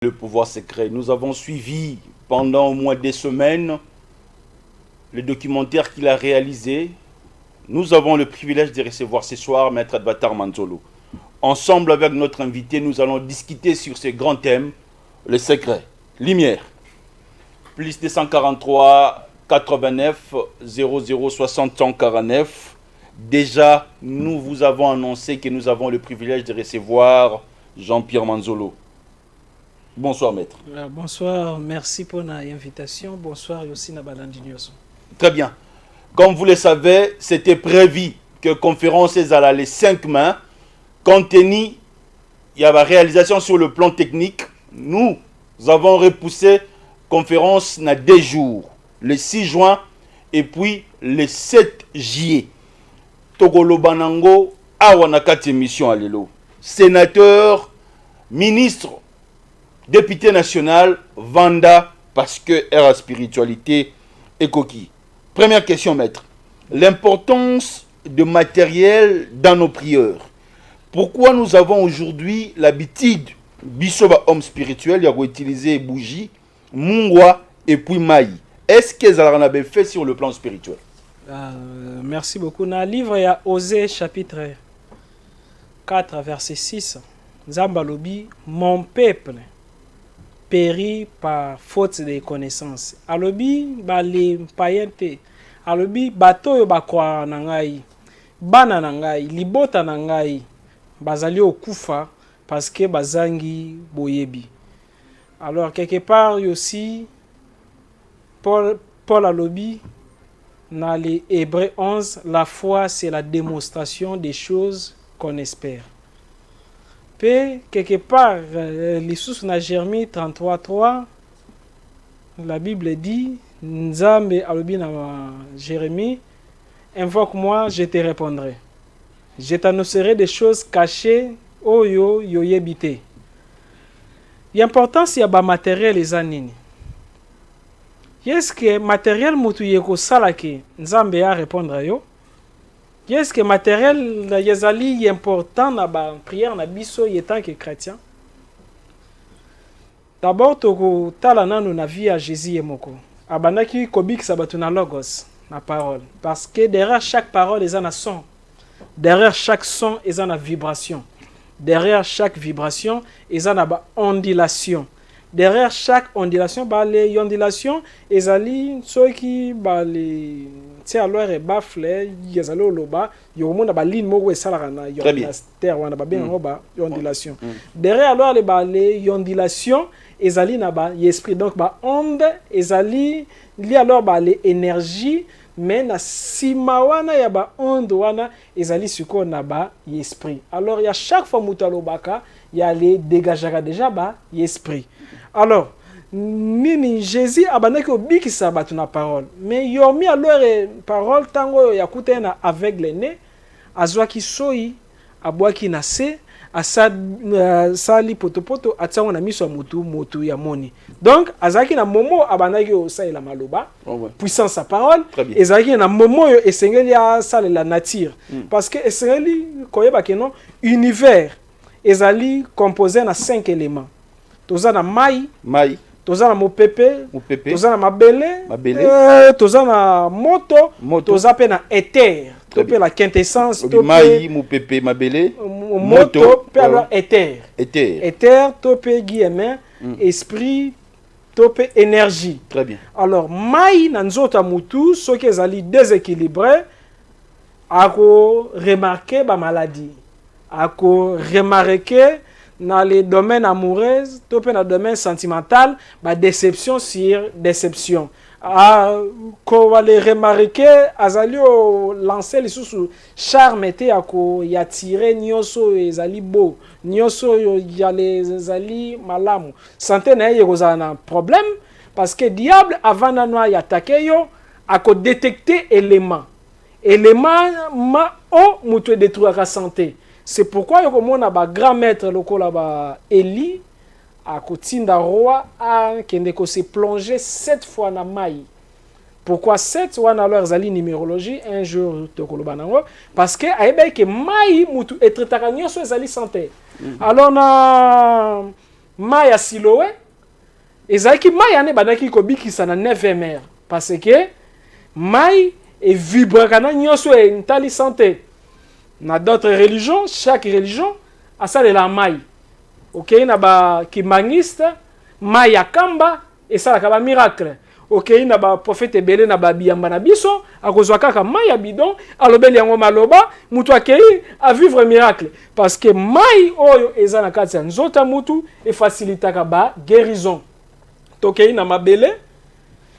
Le pouvoir secret. Nous avons suivi pendant au moins des semaines le documentaire qu'il a réalisé. Nous avons le privilège de recevoir ce soir Maître Adbatar Manzolo. Ensemble avec notre invité, nous allons discuter sur ce grand thème, le secret, lumière. Plus 243 89 00 60 149. Déjà, nous vous avons annoncé que nous avons le privilège de recevoir Jean-Pierre Manzolo. Bonsoir, maître. Bonsoir, merci pour l'invitation. Bonsoir, Yossina Balandinioso. Très bien. Comme vous le savez, c'était prévu que conférence est à les 5 mai. Compte tenu, il y a la réalisation sur le plan technique. Nous avons repoussé conférence na 2 jours, le 6 juin et puis le 7 juillet. Togolo Banango, Awanakati émission à l'élo. Sénateur, ministre, député national, Vanda, parce que la spiritualité est coquille. Première question, maître. L'importance de matériel dans nos prières. Pourquoi nous avons aujourd'hui l'habitude, Bissoba homme spirituel, il a utilisé bougie, mungwa et puis maï. Est-ce que ça en avait fait sur le plan spirituel? Merci beaucoup. Dans le livre, il y a Osée chapitre 4, verset 6. Zambalobi, mon peuple périt par faute de connaissances. Alobi, les païens, alobi, bato yo bakwa nangai, bana nangai, libota nangai, bazali okufa parce que bazangi boyebi. Alors, quelque part aussi, Paul alobi, dans les Hébreux 11, la foi, c'est la démonstration des choses qu'on espère. Puis, quelque part, les sources dans Jérémie 33:3, la Bible dit, Nzambe alobi na Jérémie, invoque-moi, je te répondrai. Je t'annoncerai des choses cachées, oyo yoyebite. L'importance, il y a ba matériel les anini. Est-ce que matériel mutu yeko salake, Nzambe a répondre à yo? Est-ce que matériel yazali important na ba prière na biso yetant que chrétien? D'abord toko tala nanu na vie à Jésus yemoko. Abandaki kobik sabatu na logos na parole parce que derrière chaque parole ils en a son. Derrière chaque son ils en a vibration. Derrière chaque vibration ils en a ba ondulation. Derrière chaque ondulation, les ondulations, ils allaient, ceux qui les tiens alors et baffle, ils allaient au loba, ils ont mon ligne mogo et salarana, ils ont la terre, on a bien roba, ondulation. Derrière alors les ondulations, ils allaient na esprit donc onde, ils allaient li alors les énergies, mais na simawana ya ba onde wana, ils allaient suko na esprit. Alors il y a chaque fois mutalobaka, il y a les dégagera déjà esprit. Alors, nini Jésus abandonné que biki sabatu na parole. Mais yomi alors parole tango yakute na aveugle né, azwa ki soi, abwa ki na se, asa sali potopoto atsango na miso motu ya moni. Donc azaki na momo abandaki o sa la maloba, puissance sa parole, ezaki na momo yo esengeli ya sale la nature. Parce que esengeli koyeba ke non univers ezali composé na 5 éléments. Toza na mai, toza na mopepe, toza na mabele, toza na moto, toza pe na éther, tope la quintessence, tope mai, mopepe, mabele, moto, pe alors éther. Éther, tope guillemets, esprit, tope énergie. Très bien. Alors mai na nzota mutu, ce qui ezali déséquilibré, ako remarquer ba maladie, ako remarquer dans les domaines amoureux, dans le domaine sentimental, déception sur déception. Quand on les remarquer, azalio lancer les sous charme était à ko y attirer nyoso ezali beau, nyoso y a les ali malamu. Santé na y a problème parce que diable avant na y attaquer yo à ko détecter élément ma o mutu détruire la santé. C'est pourquoi on a un grand maître local Eli à Kotinda roi a qui s'est plongé 7 fois dans maï. Pourquoi 7 fois dans leur numérologie un jour parce que aïbe que maï mutu être taranio so ezali santé. Alors mai ya Siloé ezalaki mai ane bandaki kobikisa na 9e heure parce que mai et vibraka na nyonso entali santé na d'autres religions chaque religion a ça de la mai OK na ba kimangiste mai ya kamba et ça la ba miracle OK na ba prophète ebele na ba biyamba na biso akozwa kaka mai ya bidon alobeli yango maloba mutu akei a vivre miracle parce que mai oyo eza na kati ya nzota mutu e facilitaka ba guérison tokei na mabele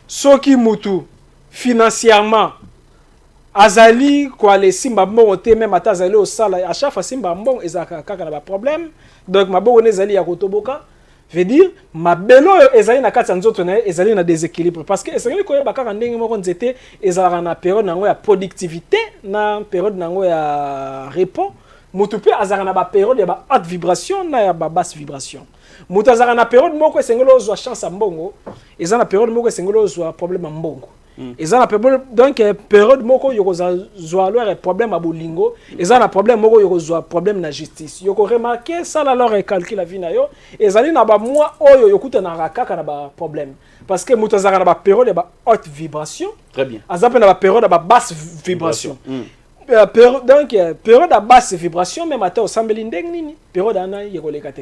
soki mutu financièrement azali kwa le simba mbongo te même ata azali au sala à chaque fois simba mbongo ezaka kaka na ba problème donc mabongo nezali ya kotoboka veut dire mabelo ezali na kati ya nzoto na ezali na déséquilibre parce que ezali koyeba kaka ndenge moko nzete ezalaka na période nango ya productivité na période nango ya repos mutu pe azalaka na ba période ya ba haute vibration na ya ba basse vibration mutu azalaka na période moko esengeli ozwa chance ya mbongo eza na période moko esengeli ozwa problème ya mbongo eza na donc période moko yokozwa alors problème à bolingo eza na problème moko yokozwa problème na justice yoko remarquer ça alors calcul la vie na yo ezali na ba mois oyo yokuta na kaka na ba problème parce que mutu azalaka na ba période ya ba haute vibration très bien azape na ba période ya ba basse vibration donc période à basse vibration même ata osambeli ndenge nini période ana yekoleka te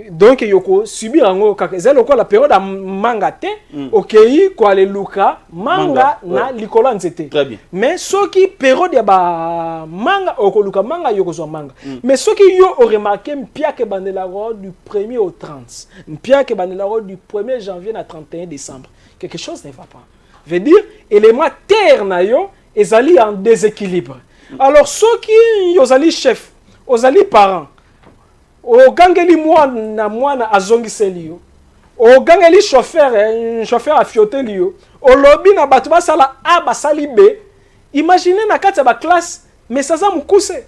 donc yoko subir ango kaka ezelo ko la période à manga te okei kwa le luka manga na likola nzete très bien mais soki période ya ba manga okoluka manga yoko zo manga mais soki yo o remarqué mpia ke bandela du 1er au 30 mpia ke bandela du 1er janvier na 31 décembre quelque chose ne va pas veut dire élément terre na yo ezali en déséquilibre alors soki yozali chef ozali parent o gangeli mwana azongiseli yo o gangeli chauffeur afioteli yo o lobi na bato basala a basali b imaginez na kati ya ba classe mais ça za mukuse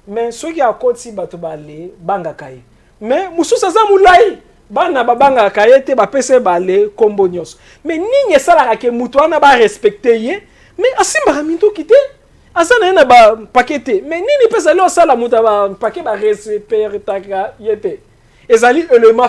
mais soki akoti bato bale banga kaye mais mususu za mulai bana babanga kaye te bapese bale kombo nyos mais nini esala ke mutu wana ba respecter ye mais asimba minto kite azana na ba pakete mais nini pesa leo sala muta ba paquet ba respectaka yete ezali élément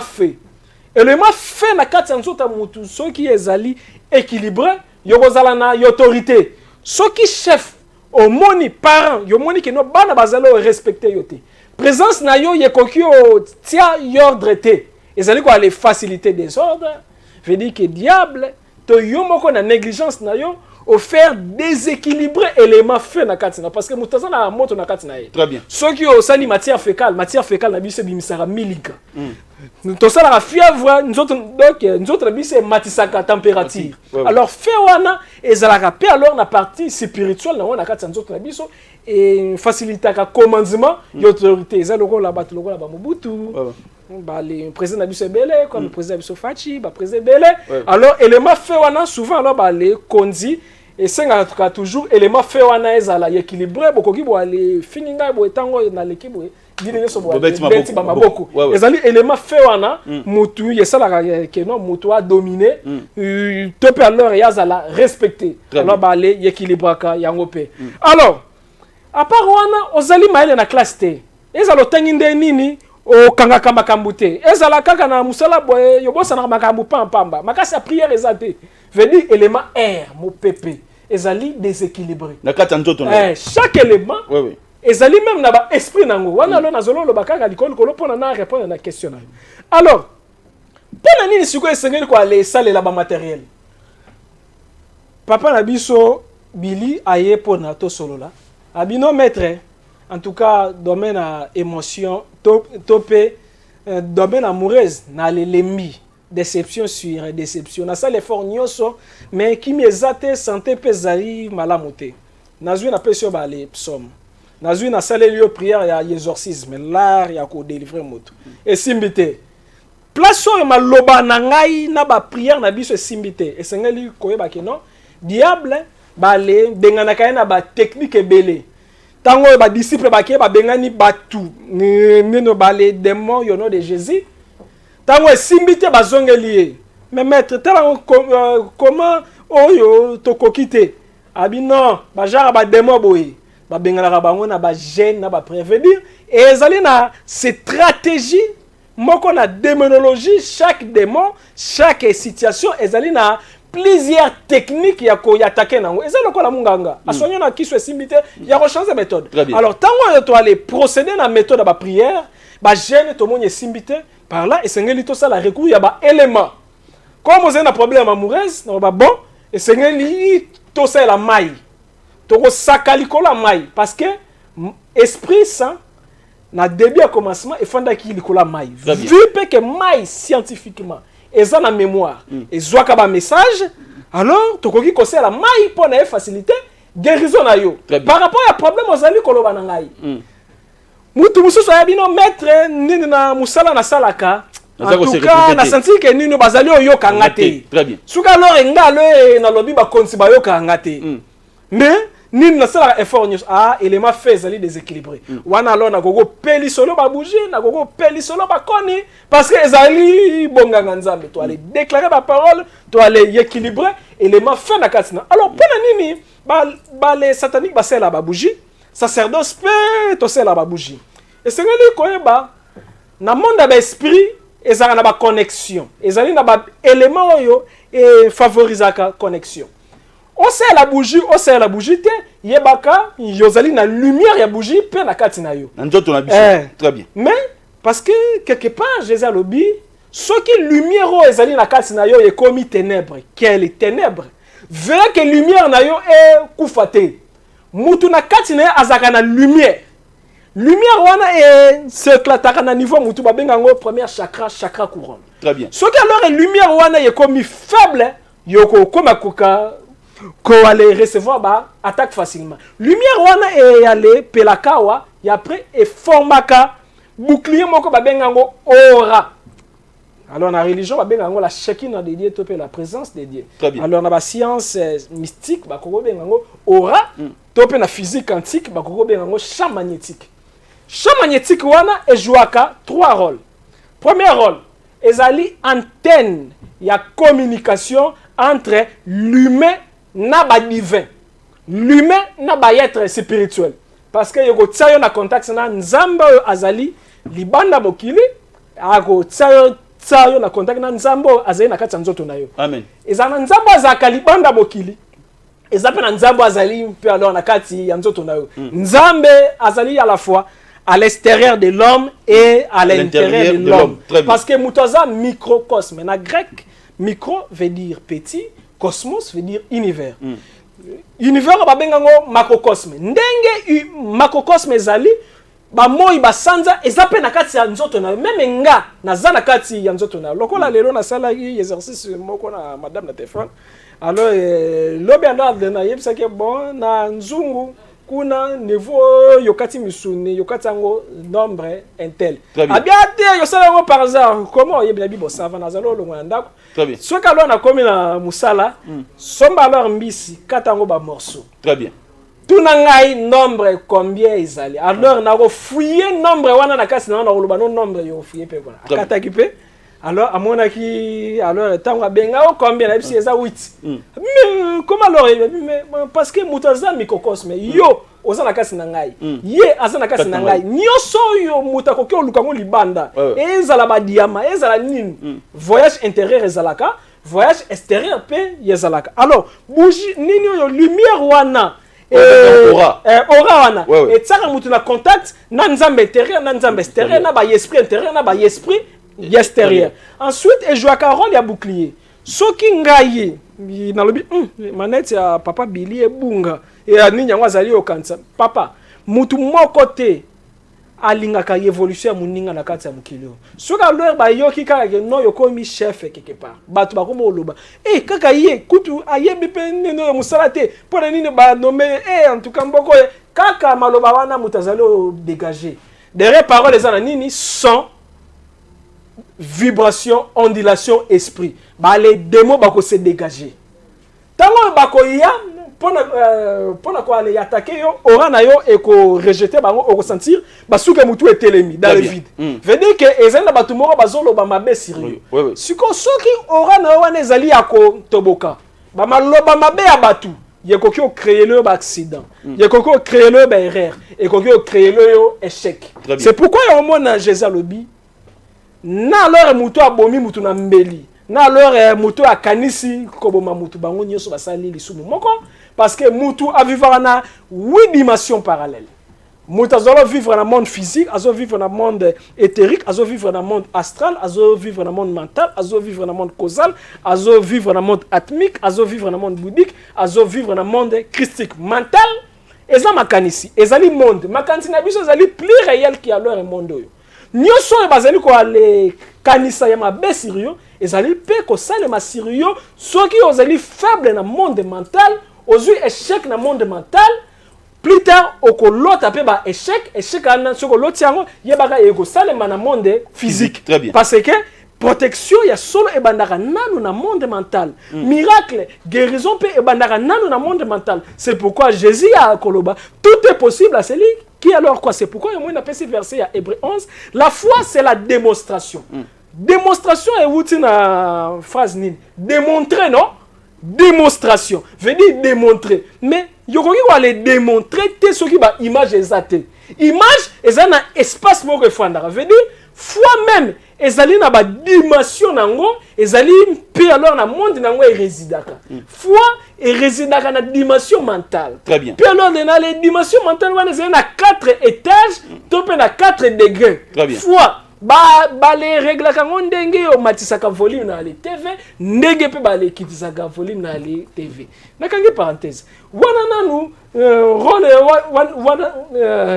fait na kati ya nzota mutu soki ezali équilibré yokozala na autorité soki chef omoni parent yomoni ke no bana bazalo respecter yote présence na yo yekoki o tia ordre te ezali ko aller faciliter des ordres veut dire que diable to yo moko na négligence na yo au faire déséquilibrer élément fait na katina parce que mutaza na moto na katina ye très bien soki o sali matière fécale na biso bimisara milika to sala la fièvre nzoto na biso matisaka température alors fait wana ezalaka pe alors na partie spirituelle na wana katina nzoto na biso et facilitaka commandement d'autorité ezaloko la bato lokola ba Mobutu bah les présidents na biso belé comme le président biso Fachi ba président belé alors élément fait wana souvent alors bah les kondi et senga toujours élément fait wana ezala équilibré bokoki bo aller fininga bo etango na l'équipe bo dine so bo beti ba maboko ezali élément fait wana mutu yesala ke non mutu a dominer to pe alors yazala respecter alors bah les équilibraka yango pe alors à part wana ozali maele na classe te ezalo tanginde nini o kanga kamba kambute ezala kaka na musala boye yobosa na makambu pamba makasi ya prière ezate veut dire élément air mo pepe ezali déséquilibré na kata nzoto chaque élément ezali même na ba esprit nango wana lo nazolo lo bakaka likolo pona na répondre na question na alors pona nini siko esengeli ko aller salela ba matériel papa na biso Billy aye pona to solola abino maître en tout cas domaine à émotion topé domaine amoureuse na lembi déception sur déception na ça l'effort nyoso mais qui m'exate santé pesali malamote nazui na pesio ba les psaumes nazui na salle lieu prière ya exorcisme l'art ya ko délivrer moto et simbité place o maloba na ngai na ba prière na biso simbité et sengeli koyeba ke non diable ba le dengana kaya na ba technique ebele tango ba disciple ba ke ba bengani batu nino ba les démons yo nom de Jésus tango simbité ba zongeli mais maître tala comment oyo to kokite abi non ba jara ba démon boye ba bengana ka bango na ba gêne na ba prévenir et ezali na stratégie moko na démonologie, chaque démon, chaque situation ezali na plusieurs techniques ya ko attaquer nango. Ezali lokola munganga. Asonyo na kiso esimbite ya ko changer méthode. Alors tango to aller procéder na méthode ba prière, ba jeune to monye esimbite par là esengeli to ça la recours ya ba élément. Comme vous avez un problème amoureuse, non ba bon, esengeli to ça la maille. To ko sakaliko la maille parce que esprit saint na début à commencement et fanda ki likola maille. Vu que maille scientifiquement eza na mémoire et zwaka ba message, alors to koki koser la maille pour na faciliter guérison na yo. Par rapport à problème ozali koloba na ngai. Mutu mususu ya bino maître nini na musala na salaka. En tout cas, na senti que nino bazali oyo kangate. Très bien. Suka alors ngalo na lobi ba konsi ba yo kangate. Mais nini na sala effort nyos élément fait zali déséquilibré. Wana alors na gogo peli solo ba bouger, na gogo peli solo ba koni parce que ezali bonganga nzambe to aller déclarer ba parole, to aller équilibrer élément fait na katina. Alors pour nini ba les sataniques ba sela ba bouger, sacerdoce pe to sela ba bouger. Et c'est ngeli koyeba na monde ba esprit ezala na ba connexion. Ezali na ba élément oyo et favorisaka connexion. On sait la bougie te yebaka yozali na lumière ya bougie pe na kati na yo. Nzoto na biso. Très bien. Mais parce que quelque part Jésus lobi ce qui lumière o ezali na kati na yo est comme ténèbres. Quelle est ténèbres? Verra que lumière na yo est kufate. Mutu na kati na azaka na lumière. Lumière wana est s'éclatera na niveau mutu ba bengango premier chakra couronne. Très bien. Ce qui alors lumière wana est comme faible yoko koma koka ko aller recevoir ba attaque facilement. Lumière wana e aller pelakawa et après e formaka bouclier moko ba bengango aura. Alors na religion ba bengango la chacune de Dieu topé la présence de Dieu. Alors na ba science mystique ba koko bengango aura topé na physique quantique ba koko bengango champ magnétique. Champ magnétique wana e jouaka trois rôles. Premier rôle, ezali antenne ya communication entre l'humain na ba divin. L'humain na ba être spirituel. Parce que yoko tsayo na contact na nzamba azali libanda mokili, ako tsayo na contact na nzambo azali na kati nzoto na yo. Amen. Ezana nzambo azaka libanda mokili. Ezape na nzambo azali mpe alors na kati ya nzoto na yo. Nzambe azali à la fois à l'extérieur de l'homme et à l'intérieur de l'homme. Parce que mutoza microcosme. Na grec, micro veut dire petit, cosmos veut dire univers. Univers ba bengango macrocosme. Ndenge macrocosme ezali ba moi ba sanza ezape na kati ya nzoto na même nga na za na kati ya nzoto na. Lokola lelo na sala exercice moko na madame na téléphone. Alors lobi anda na yebisa ke bon na nzungu kuna niveau yokati misuni yokati ngo nombre intel abiate yosala ngo par hasard comment yebila bibo sava na zalo longo ndako très bien soka lo na komi na musala somba alors mbisi kata ngo ba morceau très bien tuna ngai nombre combien ezali alors na ko fouiller nombre wana na kasi na koloba no nombre yo fouiller pe bona kata kipe alors amona ki alors tango benga o combien na bisi eza 8 mais comment alors mais parce que mutaza microcosme yo ozana kasi na ngai ye azana kasi na ngai nyoso yo mutako ke olukango libanda ezala ba diama ezala nini voyage intérieur ezalaka voyage extérieur pe yezalaka alors bougie nini yo lumière wana aura wana et tsaka mutu na contact na nzambe intérieur na nzambe extérieur na ba esprit intérieur na ba esprit extérieur. Ensuite, et joue à rôle ya bouclier. Soki ngai na lobi manette ya papa Billy e bunga et ani nyangwa zali okansa. Papa, mutu moko te alingaka évolution ya muninga na kati ya mukilio. Soka leur ba yoki kaka ke no yoko mi chef quelque part. Batu ba komo loba. Kaka ye kutu ayebi pe neno musala te. Pona nini ba nommer en tout cas mboko kaka maloba wana mutazali o dégager. Derrière parole les ananini sont vibration, ondulation, esprit. Bah les démons bako se dégager. Tango bako ya pona ko aller attaquer yo aura na yo et ko rejeter bango o sentir basuke mutu etelemi dans le vide. Veut dire que ezana batu moko bazolo ba mabe sérieux. Siko soki aura na wana ezali yako toboka. Ba maloba mabe ya batu. Yekoki o créer le accident. Yekoki o créer le erreur et koki o créer le échec. C'est pourquoi au moins Jésus lobi na alors mutu abomi mutu na mbeli na alors mutu akanisi koboma mutu bango nyoso basali lisumu moko parce que mutu a vivre na 8 dimensions parallèles. Mutu azo vivre dans le monde physique, azo vivre dans le monde éthérique, azo vivre dans le monde astral, azo vivre dans le monde mental, azo vivre dans le monde causal, azo vivre dans le monde atmique, azo vivre dans le monde bouddhique, azo vivre dans le monde christique. Mental, eza makanisi, ezali monde, makanisi na biso ezali plus réel qui alors monde oyo. Nyoso bazali ko ale kanisa ya mabe sérieux, ezali pe ko sale ma sérieux, soki ozali faible na monde mental, ozui échec na monde mental. Plus tard, au l'autre après bah échec à ce que l'autre tiango yebaka ego salema na monde physique. Très bien. Parce que protection ya solo e bandaka nanu na monde mental. Miracle, guérison pe e bandaka nanu na monde mental. C'est pourquoi Jésus a koloba tout est possible à celui qui alors quoi c'est pourquoi moi on appelle ce verset à Hébreux 11 la foi c'est la démonstration. Démonstration est outil na phrase nini démontrer non démonstration veut dire démontrer mais yokoki ko aller démontrer te soki ba image ezate image ezana espace moko efandaka veut dire foi même ezali na ba dimension nango ezali pe alors na monde nango résidaka foi et résidaka na dimension mentale très bien pe alors na les dimensions mentales wana ezali na 4 étages to pe na 4 degrés très bien foi ba les règles kango ndenge yo matisaka volume na les TV ndenge pe ba les kitisaka volume na les TV nakangi parenthèse wana nanu rôle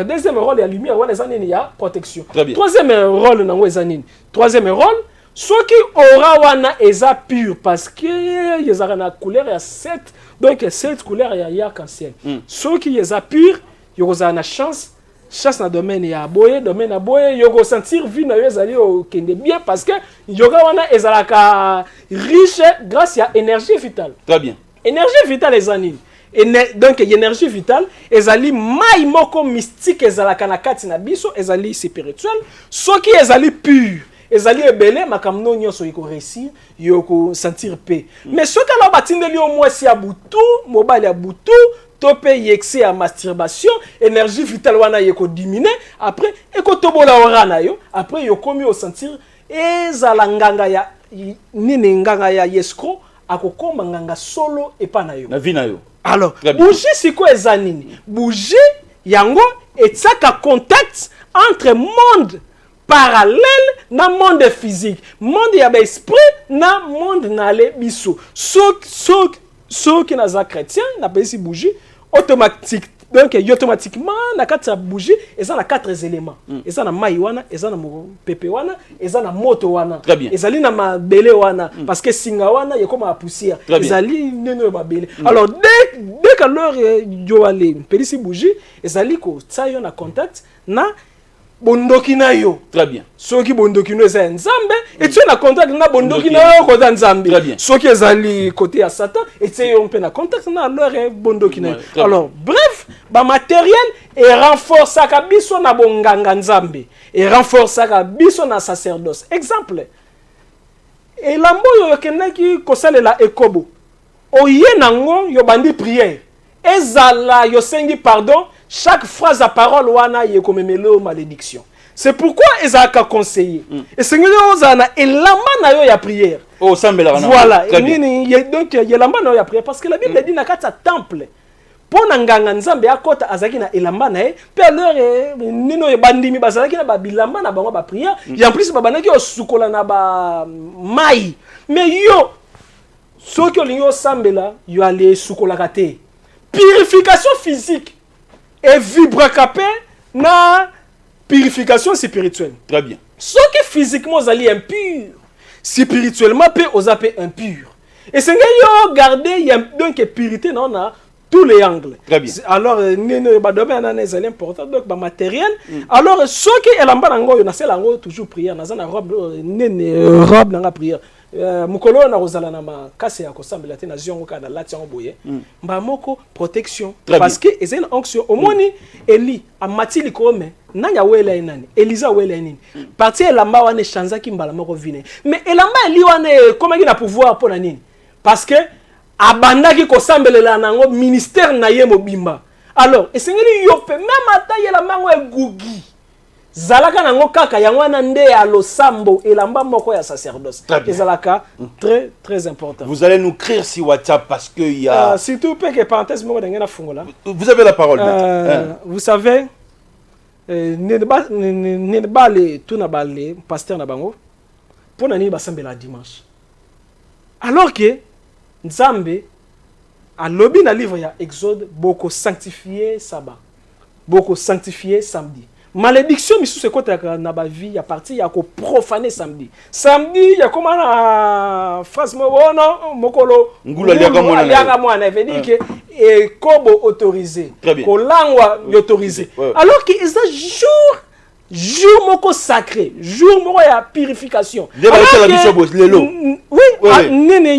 deuxième rôle ya lumière wana ezanini ya protection troisième rôle nango ezanini troisième rôle soki aura wana eza pur parce que yezaka na couleur ya 7 donc 7 couleurs ya arc-en-ciel soki yeza pur yokozala na chance na domaine ya boye domaine ya boye yoko sentir vie na yo ezali okende bien parce que yoga wana ezalaka riche grâce à énergie vitale. Très bien. Énergie vitale ezanini donc énergie vitale ezali mai moko mystique ezalaka na kati na biso ezali spirituel soki ezali pur ezali ebele makamno nyonso yoko réussir yoko sentir paix mais soki ala batindeli au moins si ya butu mobile ya butu topé yexé à masturbation énergie vitale wana yeko diminuer après eko tobola orana yo après yo komi au sentir ezala nganga ya nini nganga ya yescro akokoma nganga solo epana yo na vina yo alors bougie siko ezanini bougie yango etsaka contact entre monde parallèle na monde physique monde ya ba esprit na monde na le biso so qui naza chrétien na pesi bougie automatique donc automatiquement na kati ya bougie eza na 4 éléments eza na mai wana eza na pepe wana eza na moto wana ezali na mabele wana parce que singa wana yekoma poussière ezali neno mabele alors dès que l'heure yo aller pelisi bougie ezali ko tsayo na contact na bondoki na yo très bien soki bondoki no eza nzambe et tu na contact na bondoki na yo kota nzambe soki ezali côté ya satan et tu yo mpe na contact na alors bondoki na yo alors bref ba matériel et renforce ka biso na bonganga nzambe et renforce ka biso na sacerdoce exemple et lambo yo kenaki kosalela ekobo oye nango yo bandi prière ezala yo sengi pardon chaque phrase à parole wana yekomemelo malédiction c'est pourquoi ezaka conseiller et sengeli ozana elamba na yo ya prière oh sambela voilà nini donc yelamba na yo ya prière parce que la Bible dit na kata temple pona nganga nzambe akota azaki na elamba na ye pe alors nino bandimi bazalaki na ba bilamba na bango ba prière et en plus babanaki osukola na ba mai mais yo soki olingi osambela yo ale sukola kate purification physique et vibrakapé na purification spirituelle. Très bien. Ce qui physiquement zali impur, spirituellement peut osaper impur. Et c'est que garder donc purité non na tous les angles. Très bien. Alors nene ba domaine na zali important donc ba matériel. Alors ce qui est lamba nango yo na sel nango toujours prière na zana robe nene robe na prière. Mukolo na rozala na makase ya kosambela te na ziongo kana lati yango boye mba moko protection parce que ezena onction omoni Eli amati likome nanya wela nani Elisa wela nini parti elamba wana chanza ki mbala moko vine mais elamba Eli wana komaki na pouvoir pour na nini parce que abandaki kosambelela nango ministère na ye mobimba alors esengeli yo pe même ata yela mango egugi zalaka nango kaka yango wana nde ya losambo elamba moko ya sacerdoce. Ezalaka très très important. Vous allez nous écrire sur WhatsApp parce que il y a surtout que parenthèse moko dengena fungola. Vous avez la parole. Vous savez ne ba le tuna ba le pasteur na bango pona ni basambela dimanche. Alors que Nzambe a lobby na livre ya Exode beaucoup sanctifié sabbat. Beaucoup sanctifié samedi. Malédiction misu se côté na ba vie à partir ya ko profaner samedi. Samedi ya comment na phrase mo non mokolo ngula liaka mwana veut dire que et kobo autorisé. Ko langwa autorisé. Alors que ça jour moko sacré, jour moko ya purification. Oui,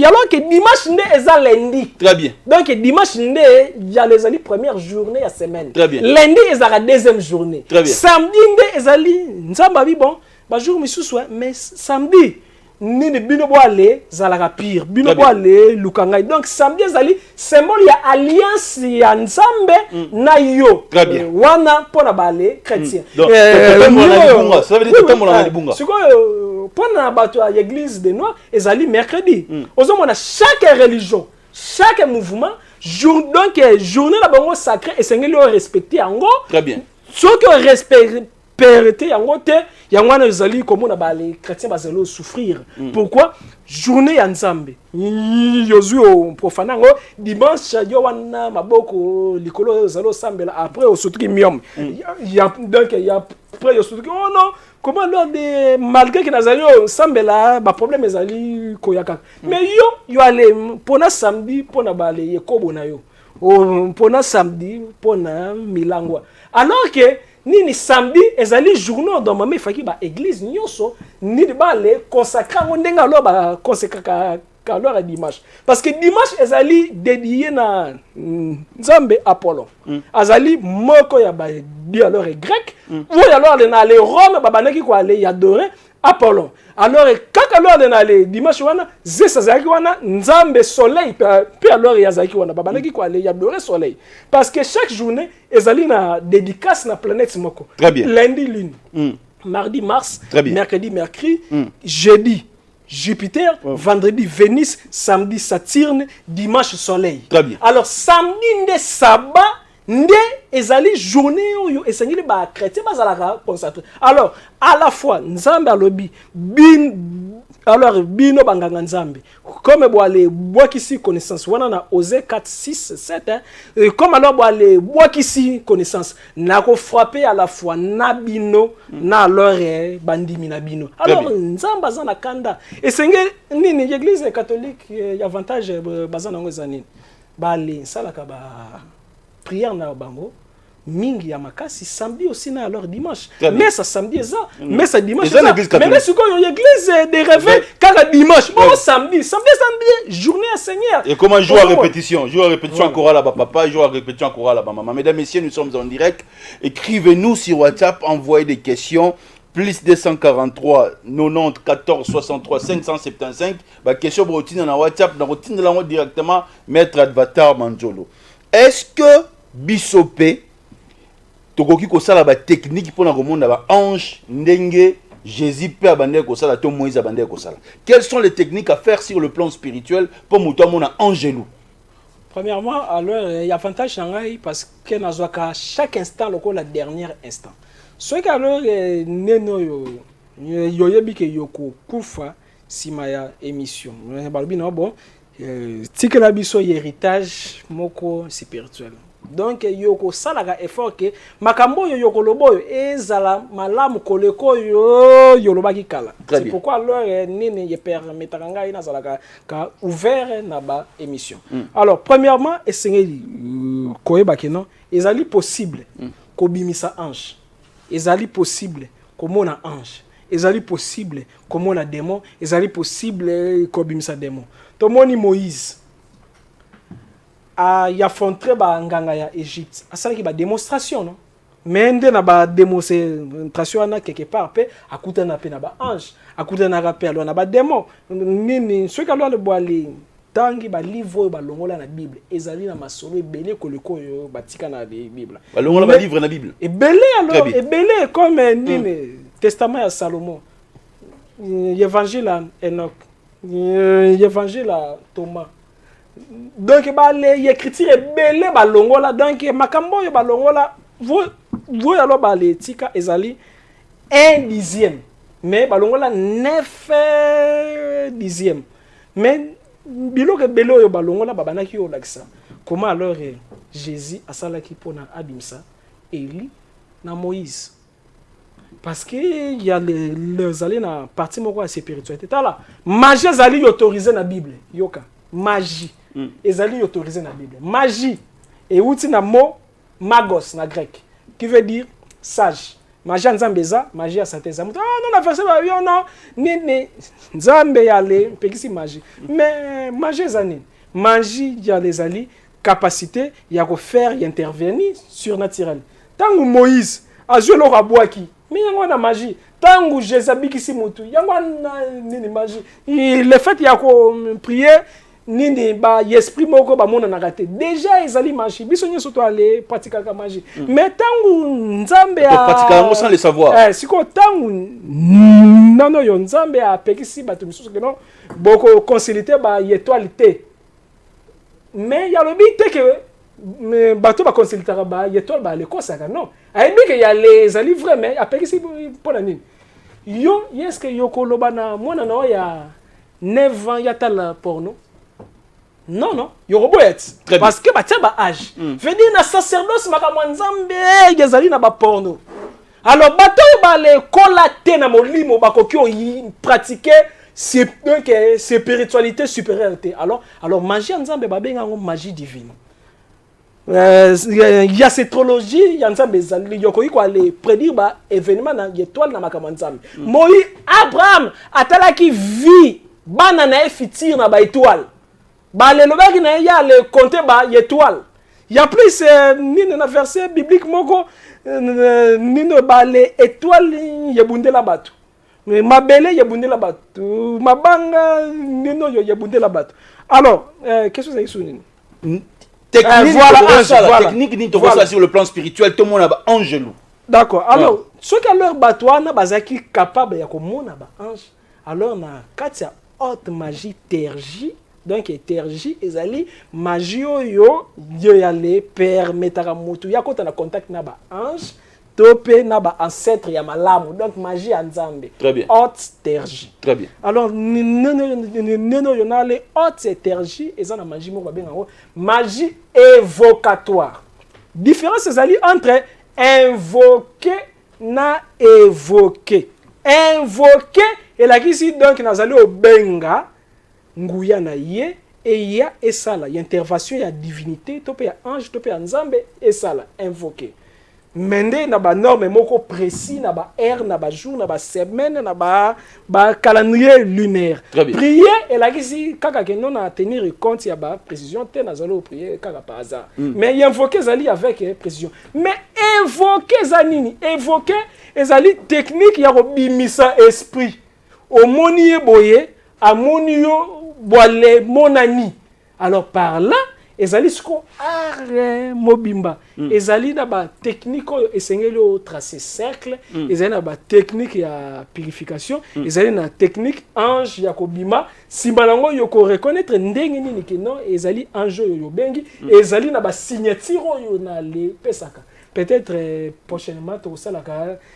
alors que dimanche nde eza lundi. Très bien. Donc dimanche nde ya les ali première journée ya semaine. Très bien. Lundi eza la deuxième journée. Très bien. Samedi nde ezali nzamba bi bon, ba jour misusu mais samedi nini bino boale zalaka pire bino boale lukanga. Donc samedi ezali symbole ya alliance ya Nzambe na yo. Très bien. Wana pona bale chrétien. Ça veut dire que mon libunga. Pona bato ya église de Noir ezali mercredi. Ozomona chaque religion, chaque mouvement donc journée la bango sacré et sengeli o respecter yango. Très bien. Ce que respecter périté yango te yango na ezali comme on a les chrétiens bazalo souffrir. Pourquoi journée ya Nzambe yozu profana ngo dimanche yo wana maboko likolo zalo sambela après au soutiki miom ya donc ya après yo soutiki oh non comment lors de malgré que nazali sambela ba problème ezali koyaka mais yo aller pona samedi pona bale yekobo na yo pona samedi pona milangwa alors que nini samedi ezali journée dans mama faki ba église nyonso ni ba le consacrer ngo ndenga lo ba consacrer ka lo dimanche parce que dimanche ezali dédié na Nzambe Apollon azali moko ya ba di alors grec ou alors na les Rome ba banaki ko aller adorer Apollon. Alors quand alors na le dimanche wana zesa zaki wana Nzambe soleil puis alors ya zaki wana ba banaki ko aller adorer soleil parce que chaque journée ezali na dédicace na planète moko. Très bien. Lundi lune, mardi Mars, mercredi Mercure, jeudi Jupiter, vendredi Vénus, samedi Saturne, dimanche Soleil. Très bien. Alors samedi nde sabbat nde ezali journée oyo esengeli ba chrétien bazalaka consacré. Alors à la fois Nzambe alobi alors bino banganga Nzambe comme boale boakisi connaissance wana na Osée 4 6 7 comme alors boale boakisi connaissance na ko frapper à la fois na bino na alors bandimi na bino. Alors Nzambe azana kanda esengeli nini l'église catholique avantage bazana ngo zanini bale salaka ba prière na bango mingi ya makasi samedi aussi na alors dimanche mais ça samedi ça mais ça dimanche ça mais ce qu'on église de réveil car dimanche bon samedi journée à Seigneur et comment jouer à répétition chorale à papa jouer à répétition chorale à maman. Mesdames messieurs, nous sommes en direct, écrivez-nous sur WhatsApp, envoyez des questions plus 243 90 14 63 575 ba question routine na WhatsApp na routine de la directement maître Advatar Manjolo. Est-ce que Bisopé tokoki ko sala ba technique pour na komonda ba ange ndenge Jésus peut abandonner ko sala to Moïse abandonner ko sala? Quelles sont les techniques à faire sur le plan spirituel pour muto mona angelou? Premièrement, alors il y a avantage nangai parce que nazwaka chaque instant loko la dernière instant. Ce que alors neno yo yebi ke yoko kufa simaya émission. Balobi no bon tikela biso héritage moko spirituel. Donc yoko salaka effort que makambo yoko loboyo ezala malamu koleko yo lobaki kala. C'est pourquoi alors nini ye permettra ngai na salaka ka ouvert na ba émission. Alors premièrement esengeli koyeba ke non ezali possible ko bimisa ange. Ezali possible ko mona ange. Ezali possible ko mona démon, ezali possible ko bimisa démon. Tomoni Moïse y affronté ba nganga ya Égypte asalaki ba démonstration non mais nde na ba démonstration na quelque part pe akutana pe na ba ange akutana pe alors na ba démon nini ce que alors le boali tangi ba livre ba longola na Bible ezali na masolo ebele koleko yo batika na Bible ba longola ba livre na Bible ebele alors ebele comme testament ya Salomon évangile à Enoch évangile à Thomas donc ba les écriture ebele ba longola donc makambo yo ba longola vous alors ba les tika ezali 1/10 mais ba longola 9/10 mais biloko ebele oyo balongola babanaki yo lakisa comment alors Jésus asalaki pona abimsa Élie na Moïse parce que il y a les allés na partie moko ya spiritualité tala magie ezali autorisé na Bible yoka magie ezali autorisé na Bible magie et outi na mot magos na grec qui veut dire sage magie nzambe eza magie ya Satan eza mutu non na verset ba yo non ni nzambe yale pekisi magie mais magie eza nini magie ya les ali capacité ya ko faire intervenir surnaturel tangu Moïse azwe lo rabwaki mais yango na magie tangu Jésus bikisi mutu yango na nini magie le fait ya ko prier nini ba esprit moko ba mona na raté déjà ezali magie biso nyoso to aller pratiquer ka magie mais tangu nzambe a pratiquer sans le savoir siko tangu non yo nzambe a pekisi bato misusu que non boko consulter ba étoile té mais ya lobi té que mais bato ba consulter ba étoile ba le kosaka non aibi que ya les ali vraiment a pekisi pona nini yo est-ce que yo koloba na mona na ya 9 ans ya tal porno. Non, non, parce que batia ba âge. Veut dire na sacerdoce makamwa nzambe yazali na ba porno. Alors bato ba le kolaté na molimo bakoki o pratiquer spiritualité supérieure. Alors magie nzambe ba benga magie divine. Il y a cette trilogie, il y a nzambe ezali yokoki ko aller prédire ba événement na étoile na makamwa nzambe. Moi Abraham atalaki vie bana na fitir na ba étoile. Bah le lobaki na ya le compter ba étoile. Il y a plus ni na verset biblique moko ni no ba le étoile yebunde la batu. Mais mabele yebunde la batu, mabanga ni no yebunde la batu. Alors, qu'est-ce que ça dit technique voilà, technique ni to ça sur le plan spirituel tout le monde a angelou. D'accord. Alors, ce que leur batouana bazaki capable ya ko mona ba ange. Alors na katia haute magie tergie. Donc énergie ezali magie yo yale permettra mutu ya kota na contact na ba ange topé na ba ancêtre ya malamu donc magie ya nzambe haute énergie très bien alors non yona le haute énergie ezana magie moko benga magie évocatoire différence ezali entre invoquer na évoquer et la kisi donc nazali obenga nguya na ye et ya esala y intervention ya divinité to pe ya ange to pe ya nzambe esala invoquer mende na ba norme moko précis na ba heure na ba jour na ba semaine na ba calendrier lunaire prier et la kisi kaka ke non na tenir compte ya ba précision te na zalo prier kaka par hasard mais y invoquer zali avec précision mais invoquer zanini invoquer ezali technique ya ko bimisa esprit au moni boye amonio boile monani alors par là ezali sko are mobimba ezali na ba technique esengeli o tracer cercle ezali na ba technique ya purification ezali na technique ange ya kobima simbalango yo ko reconnaître ndenge nini ke non ezali ange yo bengi ezali na ba signature yo na le pesaka peut-être prochainement tout ça la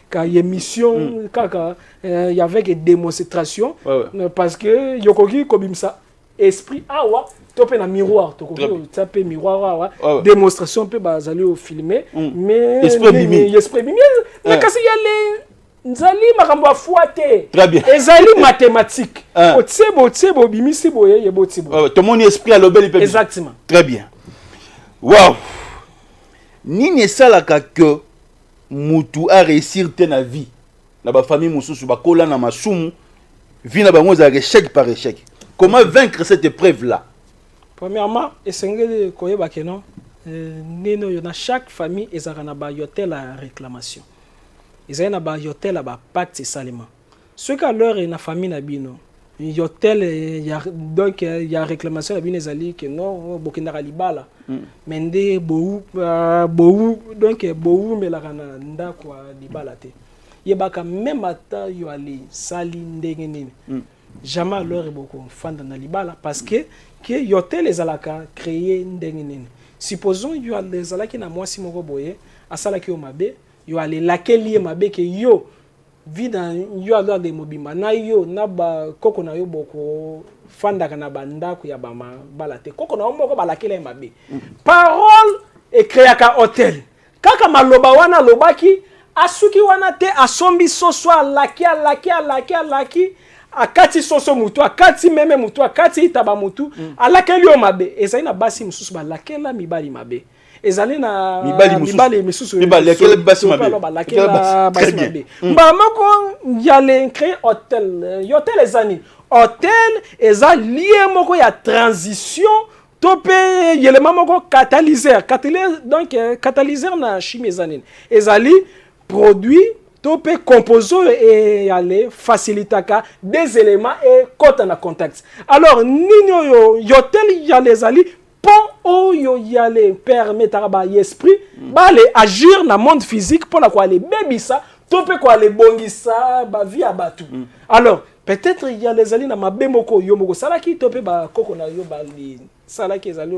ka émission kaka y avait des démonstrations parce que yokoki kobimsa esprit awa topé na miroir tokoki taper miroir awa démonstration pe bazali au filmer mais esprit bimi mais kasi y a les nzali makambo afuate ezali mathématique otsebo bimisi boye yebo tibo to mon esprit a lobeli pe exactement très bien wow nini esalaka que mutu a réussir te na vie na ba famille mususu ba kola na masumu vie na bango za échec par échec comment vaincre cette épreuve là premièrement esengeli koyeba ke non nino yo na chaque famille ezaka na ba yotel la réclamation ezali na ba yotel ba pacte salement ce qu'à l'heure na famille na bino Yotel donc il y a réclamation à Binezali que non Bokindara Libala mende bou donc bou mais la rana nda quoi Libala te yebaka même ata yo ali sali ndenge nini jamais alors beaucoup fanda na Libala parce que Yotel les alaka créer ndenge nini supposons yo les alaki na moi si moko boye asala ki o mabe yo ali laquelle lié mabe que yo vida yo alors de mobima na yo na ba koko na yo boko fanda kana banda ku ya bama balate koko na moko balakela mabe parole et créaka hôtel kaka maloba wana lobaki asuki wana te asombi soso laki akati soso mutu akati meme mutu akati itaba mutu alakeli yo mabe ezali na basi mususu balakela mibali mabe ezali na mibali misusu mibali quel basi mabe basi mabe moko yale créer hôtel ezani hôtel eza lié moko ya transition topé yelema moko catalyseur donc catalyseur na chimie ezani ezali produit topé composant et aller facilitaka des éléments et kota na contact alors nino yo hôtel yale ezali pour yo yale permettre ba esprit ba le agir na monde physique pour la quoi les bebisa topé quoi les bongisa ba vie abatu alors peut-être il y a les ali na mabe moko yo moko salaki topé ba koko na yo ba li salaki ezali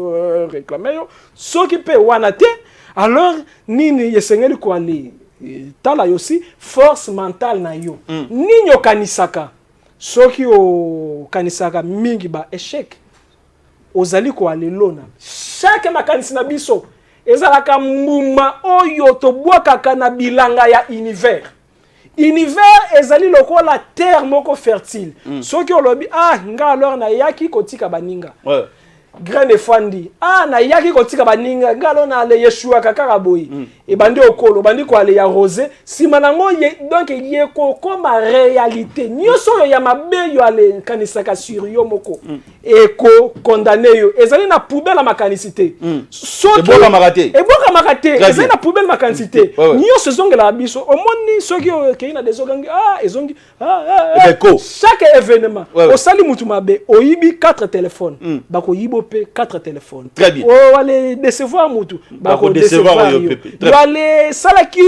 réclamer yo soki pe wana te alors nini yesengeli quoi li tala yo si force mentale na yo ninyo kanisaka soki o kanisaka mingi ba échec ozali ko alelona chaque makanisi na biso ezalaka mbuma oyo tobwaka na bilanga ya univers ezali lokola terre moko fertile soki olobi nga alors na yaki kotika baninga grain de fandi na yaki kotika baninga ngalo na le Yeshua kaka boyi e bandi okolo bandi ko ale ya rosé sima nango donc ye ko comme réalité nyoso ya mabe yo ale kanisaka sur yo moko e ko condamner yo ezali na poubelle makanisité soki eboka makate ezali na poubelle makanisité nyoso zongela biso omoni soki ke ina desogangi ezongi chaque événement osali mutu mabe oyibi 4 téléphones bako yibo 4 téléphones. Très bien. Oh, allez décevoir mutu. Bako décevoir yo pepe. Allez salaki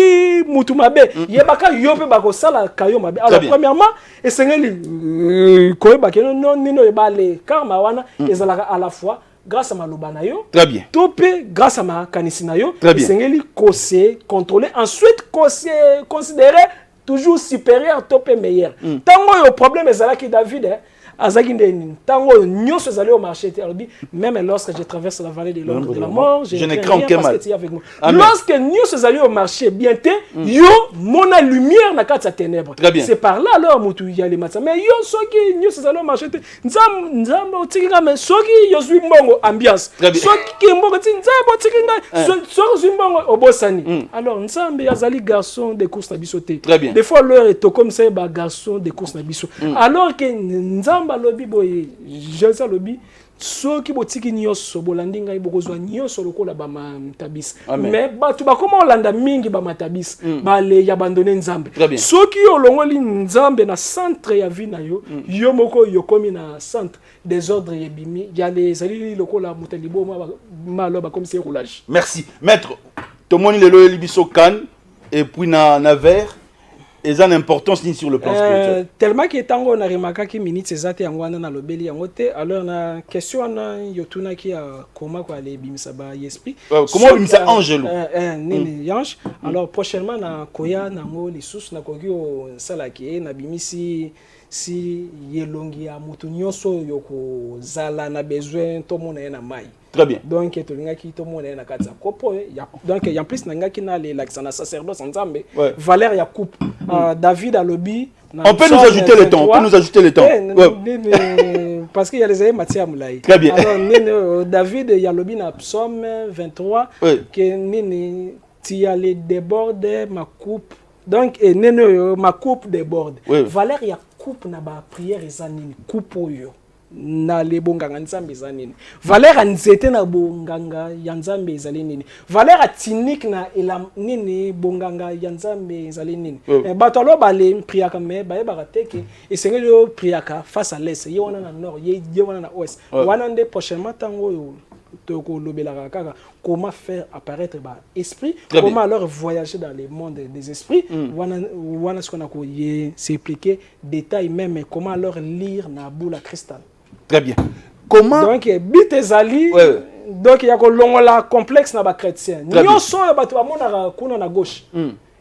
mutu mabe. Yebaka yo pe bako sala kayo mabe. Alors premièrement, esengeli koyeba ke non nino ebale karma wana ezalaka à la fois grâce à maloba na yo. Très bien. Topé grâce à ma kanisi na yo. Esengeli kose contrôler ensuite kose considérer toujours supérieur topé meilleur. Tango yo problème ezalaki David tango nyonso ezali au marché même lorsque je traverse la vallée de l'ombre de la mort je ne crains aucun mal avec moi. Lorsque nyonso ezali au marché bien te yo mona lumière na kati ya ténèbres c'est par là alors mutu ya le matin mais yo soki nyonso ezali au marché te nzambe otikinga mais soki yo zwi mbongo ambiance soki mbongo ti nzambe otikinga soki zwi mbongo obosani alors nzambe azali garçon de course na biso te des fois l'heure est comme ça ba garçon de course na biso alors que nzambe balobi boye Jésus lobi soki botiki nyonso bolandi ngai bokozwa nyonso lokola ba matabis mais batu bakoma olanda mingi ba matabis bale ya abandonner nzambe soki olongoli nzambe na centre ya vie na yo yo moko yo komi na centre des ordres yebimi ya les ali lokola mutalibo maloba comme c'est roulage. Merci maître tomoni lelo libiso kan et puis na vers et une importance ni sur le plan spirituel. Tellement que tango na remaka ki minutes ezate yango wana na lobeli yango te alors na question na yotuna ki comment quoi les bimisa ba esprit comment bimisa angelo nini ange alors prochainement na koya nango lisusu na koki o salaki na bimisi si yelongi ya mutu nyonso yoko zala na besoin to mona na mai. Très bien. Donc to linga ki to mona na katsa kopo donc en plus nanga ki na le laxana sacerdoce nzambe valeur ya coupe David alobi on peut nous ajouter le temps, parce qu'il y a les matières moulay. Très bien. Alors David yalobi na psaume 23 que nini ti allé déborder ma coupe donc ma coupe déborde. Valeur ya coupe na ba prière ezanini coupe oyo na le bonganga nzambe eza nini, valeur ya nzete na bonganga ya nzambe ezali nini, valeur ya tinique na nini bonganga ya nzambe ezali nini. Bato alo bale priaka me bayebaka te ke esengeli yo priaka face à l'est, ye wana na nord, ye wana na ouest. Wana nde prochainement tango yo toko lobelaka kaka comment faire apparaître ba esprit, comment alors voyager dans le monde des esprits. Wana ce qu'on a s'expliquer détail même comment alors lire na boule à cristal. Très bien. Comment donc bit ezali donc il y a ko longola complexe na ba chrétien nyonso ya bato bamonaka kuna na gauche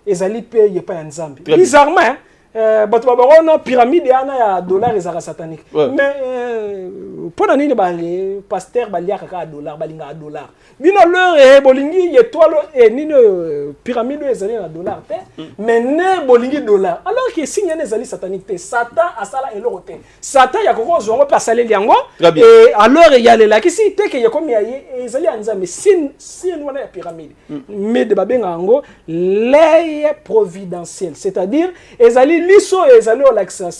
ezali pe ye pa ya nzambe bizarrement bato babona pyramide ana ya dollar ezaka satanique mais pona nini ba le pasteur baliaka ka dollar balinga dollar bino leur bolingi ye toilo nini pyramide ezali na dollar te mais ne bolingi dollar alors que signe ezali satanique te satan asala eloko te satan ya koko zongo pa saleli yango et alors il y a les là qui si te que yekomi ya ezali anza mais sin wana ya pyramide mais de babenga yango les providentiel, c'est-à-dire ezali liso ezali o l'accès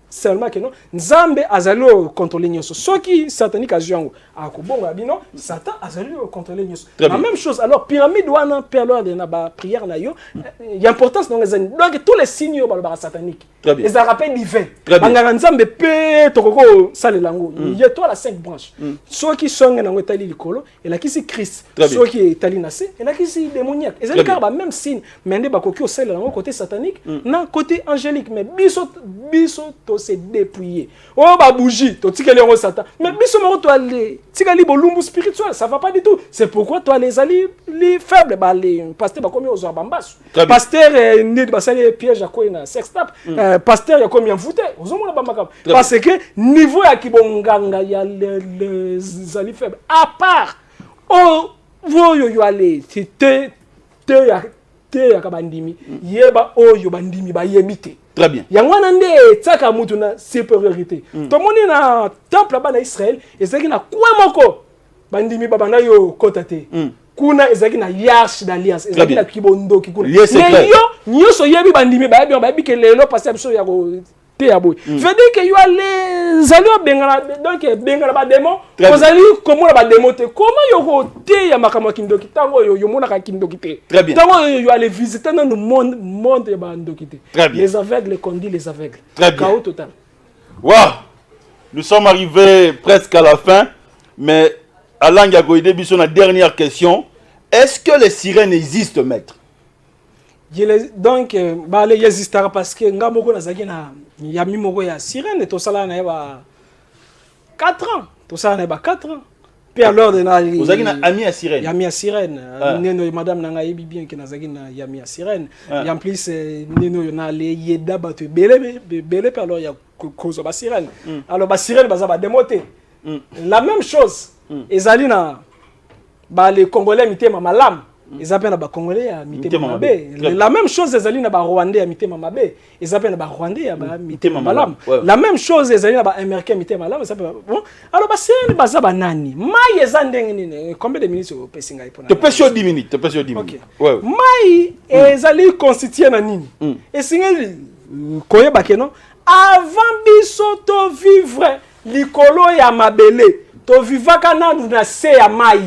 seulement que non nzambe azali o contrôler nyoso soki satanique azango akobonga bino satan azali o contrôler nyoso la même chose. Alors pyramide wana pe alors na ba prière na yo il y a importance donc ezali donc tous les signes ba satanique les rappels divin banganga nzambe pe tokoko salelango il y a toi la 5 branches soki songa na ngotali likolo et la kisi Christ soki etali na se et la kisi démoniaque ezali car ba même signe mais nde bakoki o salelango côté satanique na côté angélique mais biso to se dépouiller oh ba bougie to tikeli ngo satan mais biso moko to aller tikali bolumbu spirituel ça va pas du tout. C'est pourquoi toi les ali les faibles ba les pasteur ba komi aux bambasu pasteur ni ba sali piège à quoi na sextape pasteur ya komi envoûté ozomona bambaka parce que niveau ya kibonganga ya les ali faibles à part oh voyo yo aller te ya kabandimi yeba oyo bandimi ba yebite. Très bien. Yangwana nde tsaka mutu na supériorité. To moni na temple ba na Israël ezaki na kwa moko bandimi babana yo kotate. Kuna ezaki na yarche d'alliance ezaki na kibondo kikuna. Mais yo nyoso yebi bandimi ba yebi ke lelo passer biso ya ko te ya boy. Veut dire que yo les alio bengala donc bengala ba démon, vous allez comment ba démon te comment yo ko te ya makama kindoki tango yo mona ka kindoki te. Tango yo aller visiter dans le monde ba ndoki te. Les aveugles conduisent les aveugles. Chaos total. Waouh. Nous sommes arrivés presque à la fin, mais Alain Gagoïde biso na dernière question, est-ce que les sirènes existent, maître? Donc ba les existera parce que ngamoko na zaki na ya mimoko ya sirène to sala na ba 4 ans to sala na ba 4 ans puis alors de na vous avez na ami à sirène ya mi à sirène neno madame na ngai bien que na zaki na ya mi à sirène et en plus neno na le yeda ba to belé puis alors ya cause ba sirène alors ba sirène ba za ba démoté la même chose ezali na ba les congolais mitema malam ils appellent na ba congolais ya mitema mabe la même chose ezali na ba rwandais ya mitema mabe ils appellent na ba rwandais ya ba mitema malam la même chose ezali na ba américain mitema malam ça bon alors ba sirène baza ba nani mai ezandenge nini combien de minutes au pesinga ipona te pesio 10 minutes te pesio 10 minutes ouais mai ezali constitué na nini et singeli koyeba keno avant biso to vivre likolo ya mabele to vivaka na se ya mai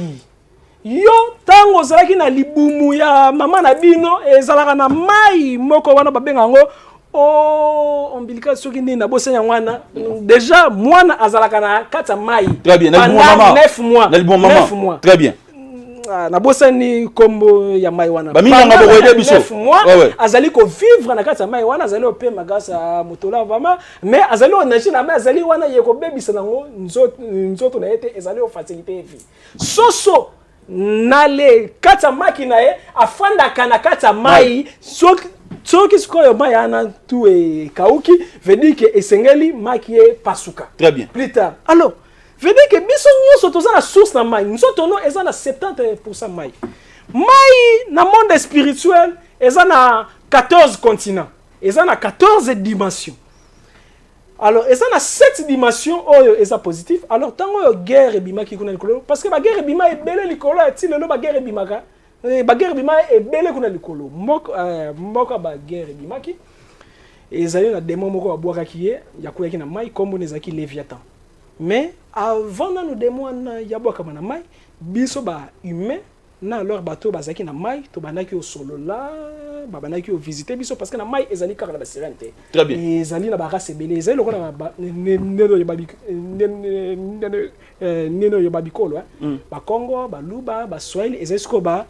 yo tango zalaki na libumu ya mama na bino ezalaka na mai moko wana babenga ngo o umbilical soki ni na bosenya mwana déjà mwana azalaka na kata mai. Très bien, na maman 9 mois na libumu maman très bien na bosani kombo ya mai wana ba minga ngabo wede biso 9 mois azali ko vivre na kata mai wana azali ope magasa motola vraiment mais azali onachi na mai azali wana yeko bebisa nango nzoto na ete ezali o facilité vie soso nale kata makina afanda kana kata mai soki sikoyo mai ana tu kauki veut dire que esengeli maki pasuka très bien plus tard alors veut dire que biso nyoso toza na source na mai nzoto no eza na 70% mai na monde spirituel eza na 14 continents eza na 14 dimensions. Alors, et ça na 7 dimensions oyo eza positif. Alors, tango yo guerre bimaki kuna likolo parce que ba guerre bima ebele likolo ati lelo ba guerre bimaka. Ba guerre bima ebele kuna likolo. Moko ba guerre bimaki. Ezali na démon moko abwaka kiye ya kuyaki na mai kombo nezaki Léviathan. mais avant nous demandons yabo kamana mai biso ba humain na leur bateau bazaki na mai to banaki au solo là babanaki au visiter biso parce que na mai ezali kaka na ba sirène te. Très bien. Ezali na ba race belé ezali lokona ba neno yo babikolo ba Congo ba Luba ba Swahili ezali ko ba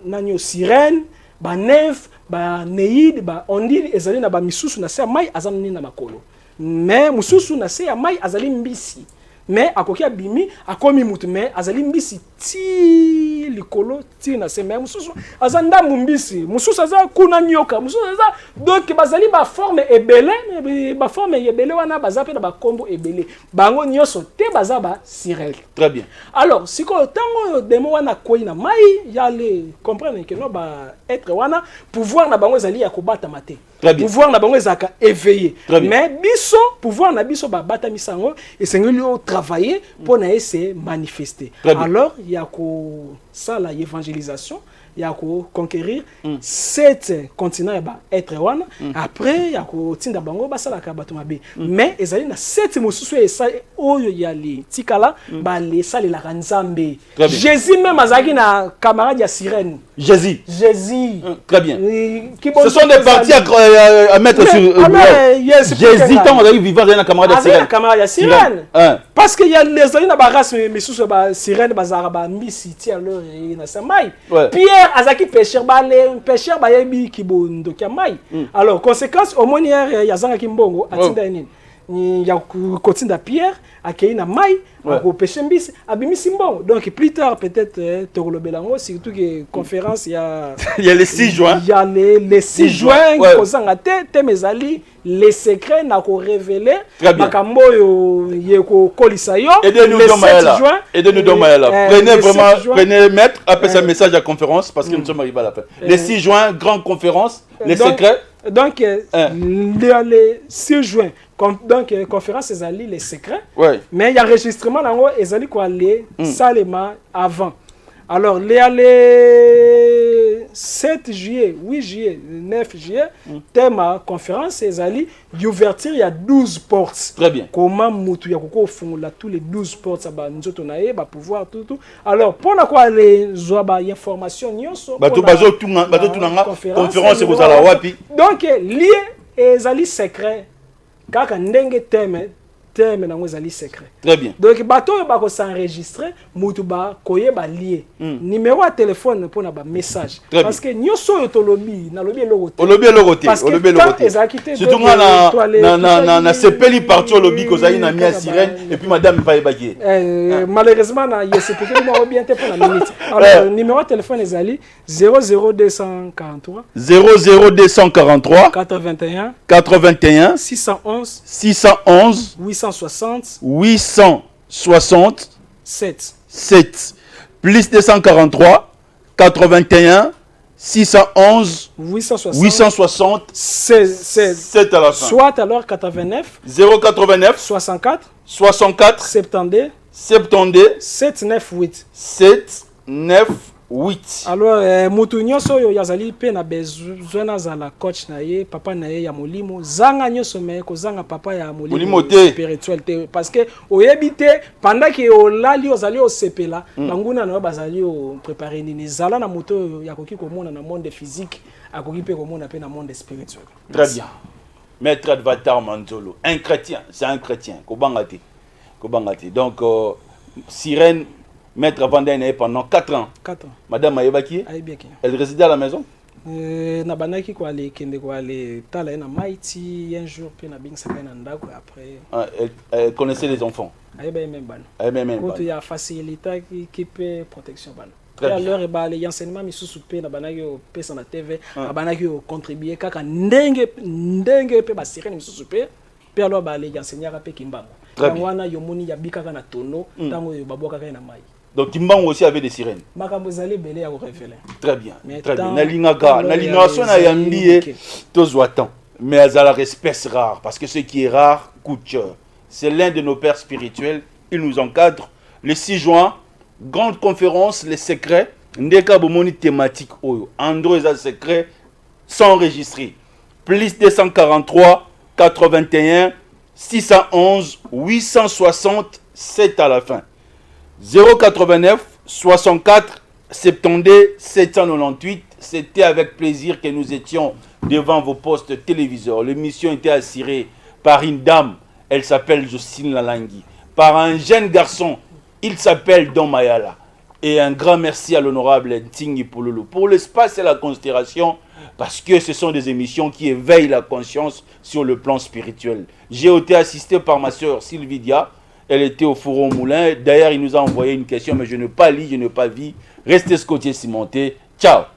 nanyo sirène ba nef ba neid ba ondine ezali na ba misusu na se mai azamni na makolo mais mususu na se mai azali mbisi mais akoki abimi akomi mutu mais azali mbisi ti likolo ti na se mais mususu azanda mbisi mususu aza kuna nyoka mususu aza donc bazali ba forme ebele wana baza pe na ba kombo ebele bango nyoso te baza ba sirène. Très bien. Alors siko tango demo wana koi na mai ya le comprendre que no ba être wana pouvoir na bango ezali ya kobata mate. Pouvoir na bango ezaka éveillé mais biso pouvoir na biso ba bata misango esengeli o travailler pour na se manifester. Alors il y a ko ça la évangélisation il y a ko conquérir 7 continents ba être wana après il y a ko tinda bango ba sala ka bato mabe mais ezali na 7 mosusu esa oyo ya li tikala ba le sala la nzambe. Jésus même azaki na camarade ya sirène. Jésus. Très bien. Ce sont des parties à mettre sur Jésus tant on a eu vivant dans la camarade ya sirène. Parce que il y a les na ba race mais sous ba sirène bazara ba mbisi ti alors na samai. Pierre azaki pêcheur ba yebi kibondo kia mai. Alors conséquence au moins ya zanga kimbongo atinda nini. Ya kotinda Pierre akei na mai ko pêcher mbisi abimisi mbongo. Donc plus tard peut-être tokolobelango surtout que conférence il y a le 6 juin. Il y a le 6 juin kozanga te mezali les secrets na ko révéler makambo yo yeko kolisa yo le 7 juin et de nous donner là. Prenez maître après ce message à conférence parce que nous sommes arrivés à la fin. Le 6 juin grande conférence les secrets. Donc le 6 juin donc conférence ezali les secrets mais il y a enregistrement nango ezali ko aller salema avant. Alors les 7 juillet 8 juillet 9 juillet thème à conférence ezali d'ouverture il y a 12 portes. Très bien. Comment mutu ya koko fungula tous les 12 portes ba nzoto na ye ba pouvoir tout. Alors pour na quoi les zoa ba information nyonso bato tunanga conférence ezala wapi. Donc lié ezali secret kaka ndenge thème nango ezali secret. Très bien. Donc bato ba ko s'enregistrer mutu ba koyeba lié numéro de téléphone pour na ba message parce que nyoso yo tolobi na lobi elogote surtout na sepeli partout lobi ko zali na mia sirène et puis madame pa ebaki malheureusement na yesepeli mo bien te pour la minute. Alors numéro de téléphone ezali 00243 81 611 867 plus 243 81 611 867 à la fin. Soit alors 89 64 72 798 alors mutu nyonso oyo yazali pe na besoin azala coach na ye papa na ye ya molimo zanga nyonso me kozanga papa ya molimo spirituel te parce que oyebite pendant que olali ozali osepela banguna na bazali o préparer nini zala na moto ya koki komona na monde physique akoki pe komona pe na monde spirituel. Très bien. Maître Advatar Manzolo, un chrétien, c'est un chrétien kobangati. Donc sirène Maître Vandene pendant 4 ans. 4 ans. Madame Ayebaki, elle résidait à la maison. Nabanaki ko ale kende ko ale tala na maiti un jour pe na bing sakana ndako après. Elle connaissait les enfants. Ayeba même ban. Quand il y a facilité qui peut protection ban. Alors les enseignements misusu pe na banaki o pesa na TV, abanaki o contribuer kaka ndenge pe ba sirene misusu pe alors les enseignants pe kimbango. Wana yomoni ya bika na tono tango yo baboka na mai. Donc Kimbango aussi avait des sirènes. Makambozali belé à révéler. Très bien. Très bien. Nalinga sona yambi tozoatan. Mais azala respect rare parce que ce qui est rare coûte cher. C'est l'un de nos pères spirituels, il nous encadre. Le 6 juin, grande conférence les secrets ndeka bomoni thématique oyo. Andro les secrets sont enregistrés. Plus 243 81 611 860 7 à la fin. 089 64 72 798. C'était avec plaisir que nous étions devant vos postes téléviseurs. L'émission était assurée par une dame, elle s'appelle Jocelyne Lalangui, par un jeune garçon, il s'appelle Don Mayala. Et un grand merci à l'honorable Ntingi Pololo pour l'espace et la considération, parce que ce sont des émissions qui éveillent la conscience sur le plan spirituel. J'ai été assisté par ma soeur Sylvidia, elle était au four au moulin. D'ailleurs, il nous a envoyé une question, mais je n'ai pas lu, je n'ai pas vu. Restez scotché cimenté. Ciao.